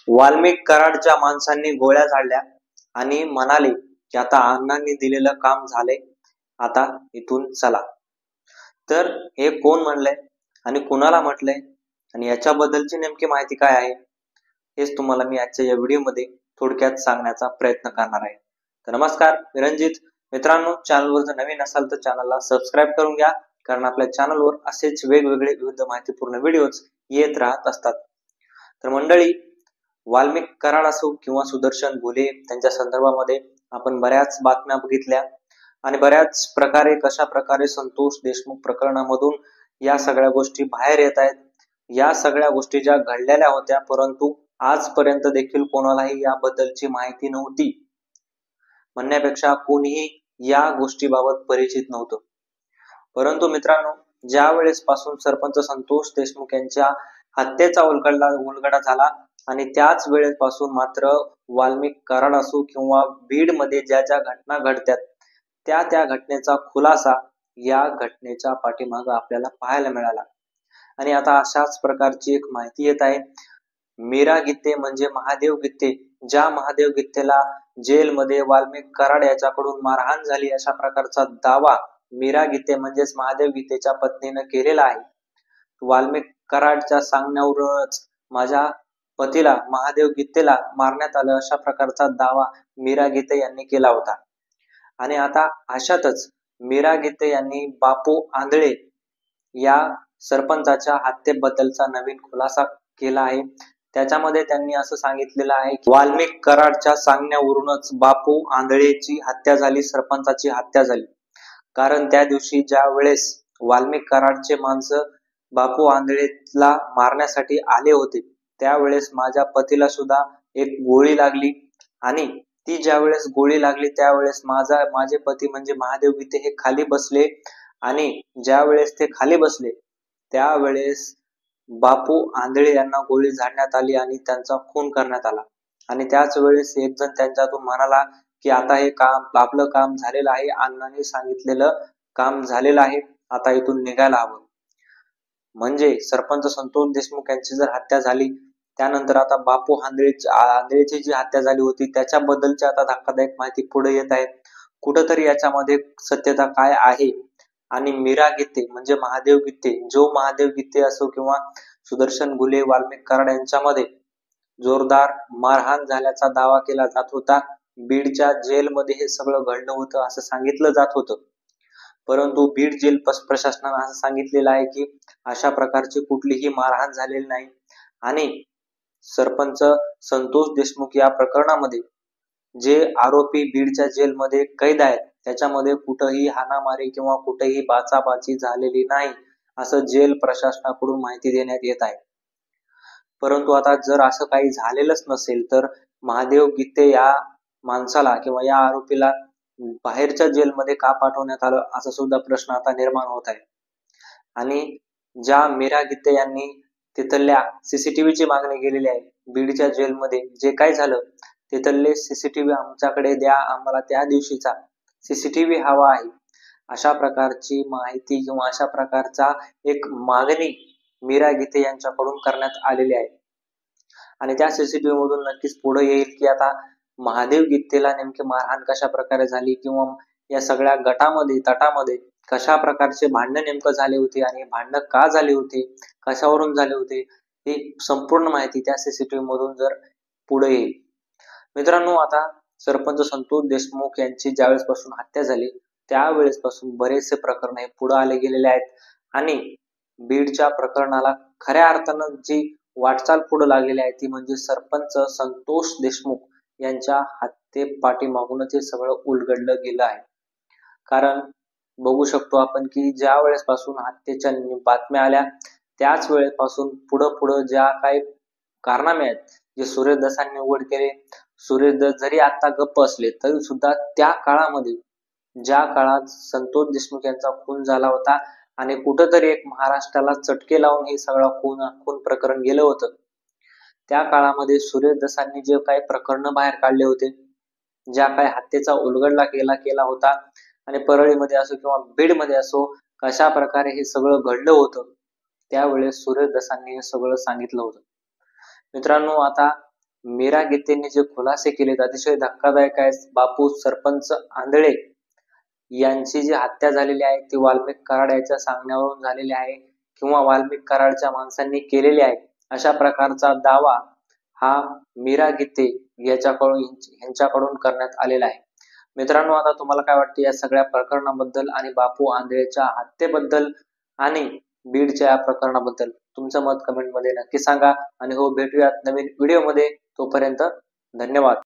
वाल्मिक कराडच्या माणसांनी गोळ्या झाडल्या आणि म्हणाले की आता अण्णांनी दिलेलं काम झालंय, आता इथून चला. तर हे कोण म्हणलंय आणि कुणाला म्हटलंय आणि याच्याबद्दलची नेमकी माहिती काय आहे हेच तुम्हाला मी आजच्या या व्हिडिओमध्ये थोडक्यात सांगण्याचा प्रयत्न करणार आहे. तर नमस्कार, मी रणजित. मित्रांनो, चॅनलवर जर नवीन असाल तर चॅनलला सबस्क्राईब करून घ्या, कारण आपल्या चॅनलवर असेच वेगवेगळे विविध माहितीपूर्ण व्हिडिओज येत राहत असतात. तर मंडळी, वाल्मिक कराड असो किंवा सुदर्शन घुले त्यांच्या संदर्भामध्ये आपण बऱ्याच बातम्या बघितल्या आणि बऱ्याच प्रकारे कशा प्रकारे संतोष देशमुख प्रकरणामधून या सगळ्या गोष्टी बाहेर येत आहेत. या सगळ्या गोष्टी ज्या घडलेल्या होत्या, परंतु आजपर्यंत देखील कोणालाही याबद्दलची माहिती नव्हती, म्हणण्यापेक्षा कोणीही या गोष्टीबाबत परिचित नव्हतं. परंतु मित्रांनो, ज्या वेळेस पासून सरपंच संतोष देशमुख यांच्या हत्येचा उलगडा झाला आणि त्याच वेळेपासून मात्र वाल्मिक कराड असो किंवा बीड मध्ये ज्या ज्या घटना घडतात त्या घटनेचा खुलासा या घटनेच्या पाठीमागे आपल्याला पाहायला मिळाला. आणि आता अशाच प्रकारची एक माहिती येत आहे. मीरा गित्ते म्हणजे महादेव गित्ते, ज्या महादेव गित्तेला जेलमध्ये वाल्मिक कराड याच्याकडून मारहाण झाली अशा प्रकारचा दावा मीरा गित्ते म्हणजेच महादेव गित्तेच्या पत्नीने केलेला आहे. वाल्मिक कराडच्या सांगण्यावरूनच माझ्या पतीला महादेव गित्तेला मारण्यात आलं अशा प्रकारचा दावा मीरा गित्ते यांनी केला होता. आणि आता अशातच मीरा गित्ते यांनी बापू आंधळे या सरपंचाच्या हत्येबद्दलचा नवीन खुलासा केला आहे. त्याच्यामध्ये त्यांनी असं सांगितलेलं आहे की वाल्मिक कराडच्या सांगण्यावरूनच बापू आंधळेची हत्या झाली, सरपंचाची हत्या झाली. कारण त्या दिवशी ज्या वेळेस वाल्मिक कराडचे माणसं बापू आंधळेला मारण्यासाठी आले होते त्यावेळेस माझ्या पतीला सुद्धा एक गोळी लागली आणि ती ज्या वेळेस गोळी लागली त्यावेळेस माझे पती म्हणजे महादेव गित्ते हे खाली बसले आणि ज्या वेळेस ते खाली बसले त्यावेळेस बापू आंधळे यांना गोळी झाडण्यात आली आणि त्यांचा खून करण्यात आला. आणि त्याच वेळेस एक जण त्यांच्यातून म्हणाला की आता हे काम आपलं काम झालेलं आहे, अण्णांनी सांगितलेलं काम झालेलं आहे, आता इथून निघायला हवं. म्हणजे सरपंच संतोष देशमुख यांची जर हत्या झाली त्यानंतर आता बापू आंधळेची जी हत्या झाली होती त्याच्याबद्दलची आता धक्कादायक माहिती पुढे येत आहे. कुठंतरी याच्यामध्ये सत्यता काय आहे आणि मीरा गित्ते म्हणजे महादेव गित्ते, जो महादेव गित्ते असो किंवा सुदर्शन घुले वाल्मिक कराड यांच्यामध्ये जोरदार मारहाण झाल्याचा दावा केला जात होता. बीडच्या जेलमध्ये हे सगळं घडलं होतं असं सांगितलं जात होतं. परंतु बीड जेल प्रशासनाने असं सांगितलेलं आहे की अशा प्रकारची कुठलीही मारहाण झालेली नाही आणि सरपंच संतोष देशमुख या प्रकरणामध्ये जे आरोपी बीडच्या जेलमध्ये कैद आहेत त्याच्यामध्ये कुठेही हाणामारी किंवा कुठेही बाचाबाची झालेली नाही असं जेल प्रशासनाकडून माहिती देण्यात येत आहे. परंतु आता जर असं काही झालेलंच नसेल तर महादेव गित्ते या माणसाला किंवा या आरोपीला बाहेरच्या जेलमध्ये का पाठवण्यात आलं असा सुद्धा प्रश्न आता निर्माण होत आहे. आणि ज्या मीरा गित्ते यांनी तिथल्या सीसीटीव्हीची मागणी केलेली आहे, बीडच्या जेलमध्ये जे काय झालं तिथले सीसीटीव्ही आमच्याकडे द्या, आम्हाला त्या दिवशीचा सीसीटीव्ही हवा आहे, अशा प्रकारची माहिती किंवा अशा प्रकारचा एक मागणी मीरा गित्ते यांच्याकडून करण्यात आलेली आहे. आणि त्या सीसीटीव्ही मधून नक्कीच पुढे येईल की आता महादेव गित्तेला नेमकी मारहाण कशा प्रकारे झाली किंवा या सगळ्या गटामध्ये तटामध्ये कशा प्रकारचे भांडण नेमकं झाले होते आणि भांडण का झाले होते, कशावरून झाले होते, ही संपूर्ण माहिती त्या सीसीटीव्ही मधून जर पुढे येईल. मित्रांनो, आता सरपंच संतोष देशमुख यांची ज्यावेळेस पासून हत्या झाली त्यावेळेस पासून बरेचसे प्रकरण हे पुढे आले गेलेले आहेत आणि बीडच्या प्रकरणाला खऱ्या अर्थानं जी वाटचाल पुढे लागलेली आहे ती म्हणजे सरपंच संतोष देशमुख यांच्या हत्ये पाठीमागूनच हे सगळं उलगडलं गेलं आहे. कारण बघू शकतो आपण की ज्या वेळेस पासून हत्येच्या बातम्या आल्या त्याच वेळेपासून पुढं ज्या काही कारनामे आहेत जे सुरेश दसांनी उघड केले, सुरेश दस जरी आता गप्प असले तरी सुद्धा त्या काळामध्ये ज्या काळात संतोष देशमुख यांचा खून झाला होता आणि कुठंतरी एक महाराष्ट्राला चटके लावून हे सगळं खून प्रकरण गेलं होतं, त्या काळामध्ये सुरेश दसांनी जे काही प्रकरण बाहेर काढले होते, ज्या काही हत्येचा उलगडा केला होता आणि परळीमध्ये असो किंवा बीडमध्ये असो कशा प्रकारे हे सगळं घडलं होतं त्यावेळेस सुरेश दसांनी हे सगळं सांगितलं होतं. मित्रांनो, आता मीरा गीतेंनी जे खुलासे केलेत अतिशय धक्कादायक आहेत. बापू सरपंच आंधळे यांची जी हत्या झालेली आहे ती वाल्मिक कराड याच्या सांगण्यावरून झालेली आहे किंवा वाल्मिक कराडच्या माणसांनी केलेली आहे, अशा प्रकारचा दावा हा मीरा गीते यांच्याकडून करण्यात आलेला आहे. मित्रांनो, आता तुम्हाला काय वाटते या सगळ्या प्रकरणाबद्दल आणि बापू आंधळेच्या हत्येबद्दल आणि बीडच्या या प्रकरणाबद्दल? तुमचं मत कमेंट मध्ये नक्की सांगा आणि हो, भेटूयात नवीन व्हिडिओ मध्ये. तोपर्यंत धन्यवाद.